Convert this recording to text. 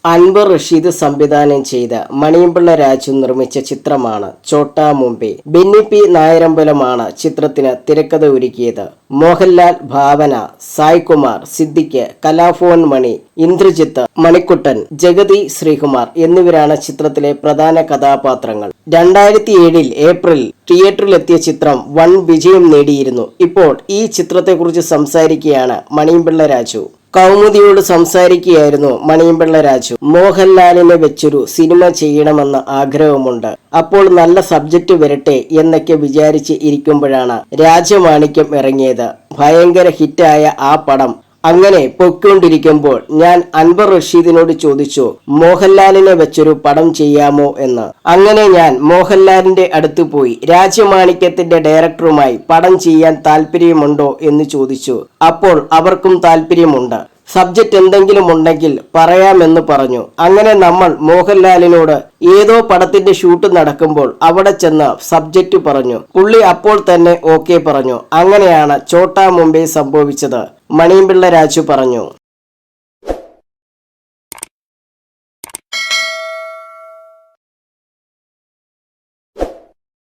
അൻവർ റഷീദ് സംവിധാനം ചെയ്ത മണിയമ്പിള്ള രാജു നിർമ്മിച്ച ചിത്രമാണ് ഛോട്ടാ മുംബൈ. ബെന്നി പി നായരമ്പലമാണ് ചിത്രത്തിന് തിരക്കഥ ഒരുക്കിയത്. മോഹൻലാൽ, ഭാവന, സായ്കുമാർ, സിദ്ദിഖ്, കലാഭവൻ മണി, ഇന്ദ്രജിത്ത്, മണിക്കുട്ടൻ, ജഗതി ശ്രീകുമാർ എന്നിവരാണ് ചിത്രത്തിലെ പ്രധാന കഥാപാത്രങ്ങൾ. 2007 ഏപ്രിൽ തിയേറ്ററിലെത്തിയ ചിത്രം വൻ വിജയം നേടിയിരുന്നു. ഇപ്പോൾ ഈ ചിത്രത്തെക്കുറിച്ച് സംസാരിക്കുകയാണ് മണിയമ്പിള്ള രാജു. കൗമുദിയോട് സംസാരിക്കുകയായിരുന്നു മണിയമ്പിള്ള രാജു. മോഹൻലാലിനെ വെച്ചൊരു സിനിമ ചെയ്യണമെന്ന ആഗ്രഹമുണ്ട്. അപ്പോൾ നല്ല സബ്ജക്റ്റ് വരട്ടെ എന്നൊക്കെ വിചാരിച്ച് ഇരിക്കുമ്പോഴാണ് രാജമാണിക്യം ഇറങ്ങിയത്. ഭയങ്കര ഹിറ്റായ ആ പടം അങ്ങനെ പൊയ്ക്കൊണ്ടിരിക്കുമ്പോൾ ഞാൻ അൻവർ റഷീദിനോട് ചോദിച്ചു, മോഹൻലാലിനെ വെച്ചൊരു പടം ചെയ്യാമോ എന്ന്. അങ്ങനെ ഞാൻ മോഹൻലാലിന്റെ അടുത്ത് പോയി രാജമാണിക്യത്തിന്റെ ഡയറക്ടറുമായി പടം ചെയ്യാൻ താല്പര്യമുണ്ടോ എന്ന് ചോദിച്ചു. അപ്പോൾ അവർക്കും താല്പര്യമുണ്ട്, സബ്ജക്റ്റ് എന്തെങ്കിലും ഉണ്ടെങ്കിൽ പറയാമെന്ന് പറഞ്ഞു. അങ്ങനെ നമ്മൾ മോഹൻലാലിനോട് ഏതോ പടത്തിന്റെ ഷൂട്ട് നടക്കുമ്പോൾ അവിടെ ചെന്ന് സബ്ജക്റ്റ് പറഞ്ഞു. പുള്ളി അപ്പോൾ തന്നെ ഓക്കെ പറഞ്ഞു. അങ്ങനെയാണ് ഛോട്ടാ മുംബൈ സംഭവിച്ചത്. മണിയമ്പിള്ള രാജു പറഞ്ഞു.